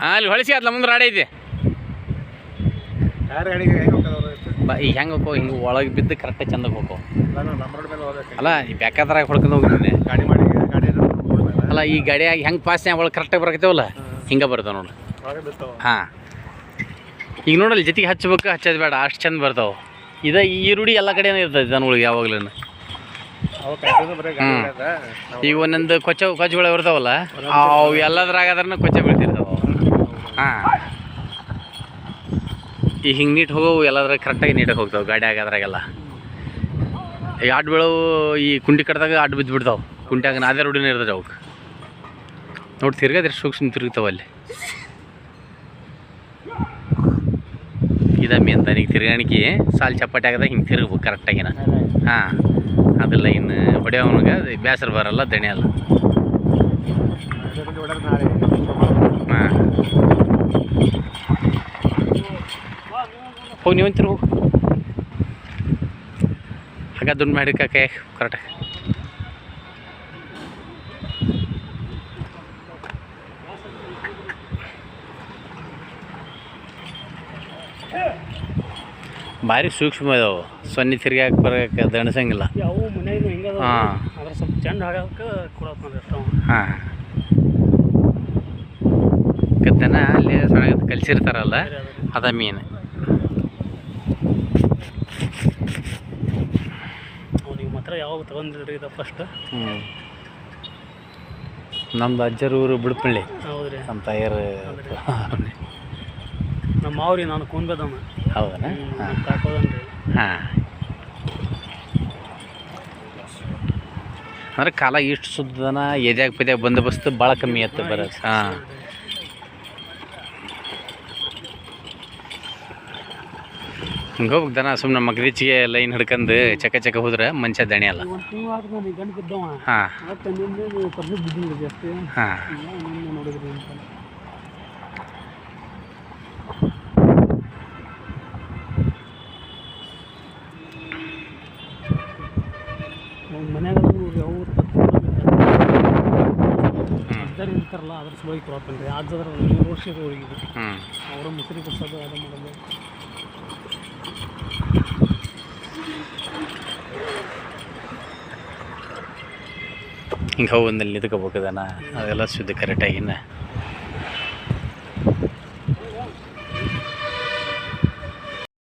ಅಲ್ಲಿ ಹೊಳಿಸಿ ಅದ್ಲ ಮುಂದೆ ರಾಡಿ ಐತಿ ಈಗ ಹೆಂಗೆ ಹೋಗೋ ಹಿಂಗೆ ಒಳಗೆ ಬಿದ್ದು ಕರೆಕ್ಟಾಗಿ ಚಂದಕ್ಕೆ ಹೋಗೋ ಅಲ್ಲ ಈ ಬೇಕಾದ್ರಾಗ ಹೊಡ್ಕೊಂಡು ಹೋಗಿದ್ದೀನಿ ಅಲ್ಲ ಈ ಗಾಡಿಯಾಗಿ ಹೆಂಗೆ ಪಾಸ್ ಒಳಗೆ ಕರೆಕ್ಟಾಗಿ ಬರಕತ್ತೇವಲ್ಲ ಹಿಂಗೆ ಬರ್ತಾವೆ ನೋಡ್ರಿ ಹಾಂ ಈಗ ನೋಡಲ್ಲಿ ಜೊತೆಗೆ ಹಚ್ಬೇಕು ಹಚ್ಚೋದು ಬೇಡ ಅಷ್ಟು ಚಂದ ಬರ್ತಾವೆ ಈ ರೂಢಿ ಎಲ್ಲ ಕಡೆನೇ ಇರ್ತೈತೆ ಜನಗಳಿಗೆ ಯಾವಾಗಲೂ ಈಗ ಒಂದೊಂದು ಕೊಚ್ಚಗಳು ಇರ್ತಾವಲ್ಲ ಅವು ಎಲ್ಲದ್ರಾಗದ್ರೂ ಕೊಚ್ಚೆ ಬೀಳ್ತಿರ್ತಾವೆ ಹಾಂ ಈಗ ಹಿಂಗೆ ನೀಟ್ ಹೋಗೋವು ಎಲ್ಲದ್ರಾಗ ಕರೆಕ್ಟಾಗಿ ನೀಟಾಗಿ ಹೋಗ್ತಾವೆ ಗಾಡಿ ಆಗೋದ್ರಾಗೆಲ್ಲ ಈ ಅಡ್ಡ ಬೀಳವು ಈ ಕುಂಟಿ ಕಡ್ದಾಗ ಅಡ್ಡ ಬಿದ್ದು ಬಿಡ್ತಾವೆ ಕುಂಟ್ಯಾಗ ಅದೇ ರೂಢಿನೇ ಇರ್ತದೆ ಅವಕ್ಕೆ ನೋಡಿ ತಿರ್ಗದ್ರೆ ಸೂಕ್ಷ್ಮ ತಿರುಗ್ತಾವೆ ಅಲ್ಲಿ ಇದಮ್ಮಿ ಅಂತ ಈಗ ತಿರ್ಗಾಣಿಕೆ ಸಾಲು ಚಪ್ಪಾಟಿ ಆಗದ ಹಿಂಗೆ ತಿರುಗ್ಬೇಕು ಕರೆಕ್ಟಾಗಿನ ಹಾಂ ಅದೆಲ್ಲ ಇನ್ನು ಹೊಡೆಯವನಿಗೆ ಬೇಸರ ಬರಲ್ಲ ದಣಿ ಅಲ್ಲ ಹಾಂ ಹೋಗಿ ನೀವು ಅಂತಿರು ಹೋಗು ಹಾಗ ದುಡ್ಡು ಮಾಡಿ ಕಾಕೆ ಕರೆಕ್ಟಾಗಿ ಭಾರಿ ಸೂಕ್ಷ್ಮ ಇದಾವೆ ಸೊನ್ನೆ ತಿರ್ಗಾಕೆ ಬರೋಕೆ ದಣಸಂಗಿಲ್ಲ ಹಾಂ ಸ್ವಲ್ಪ ಚೆಂದ ಹಾಡೋಕೆ ಕೊಡೋದು ಹಾಂ ಕತ್ತನ ಅಲ್ಲಿ ಸಣ್ಣ ಕಲಿಸಿರ್ತಾರಲ್ಲ ಅದ ಮೀನು ಅವ್ನಿಗೆ ಮಾತ್ರ ಯಾವಾಗ ತಗೊಂಡಿರಿ ಇದು ಫಸ್ಟ್ ನಮ್ದು ಅಜ್ಜರ ಊರು ಬಿಡ್ಪಳ್ಳಿ ಹೌದ್ರಿ ನಮ್ಮ ತಾಯರು ನಮ್ಮ ಮಾವ್ರಿ ನಾನು ಕೂನ್ಬೇದಮ್ಮ ಹೌದಾ ತಾಕೋದನ್ರಿ ಹಾಂ ಅಂದ್ರೆ ಕಾಲ ಇಷ್ಟು ಸುದ್ದನ ಎದ್ಯಾಗ ಪದ್ಯಾಗ ಬಂದೋಬಸ್ತು ಭಾಳ ಕಮ್ಮಿ ಆಯ್ತು ಬರೋದು ಹಾಂ ಹಿಂಗೆ ಹೋಗ್ಬೇಕು ದನ ಸುಮ್ಮನೆ ಮಗದೀಚಿಗೆ ಲೈನ್ ಹಿಡ್ಕೊಂಡು ಚಕ ಹೋದ್ರೆ ಮನುಷ್ಯ ದಣಿಯಲ್ಲ ಹಾಂ ಹಾಂ ಮನ್ಯಾಗ ಇರ್ತಾರಲ್ಲ ಅದ್ರ ಸಲುವಾಗಿ ಕೊಡತ್ತೇನೆ ಆದ್ರೆ 3 ವರ್ಷದ ಹೋಗಿದ್ದು ಅವರ ಮುಸ್ರಿ ಕೊಡ್ಸೋದು ಅದು ಮಾಡೋದು ಹಿಂಗೆ ಹೌದಲ್ಲಿ ನಿಂತ್ಕೋಬೇಕದನ ಅದೆಲ್ಲ ಸುದ್ದಿ ಕರೆಕ್ಟಾಗಿನ್ನ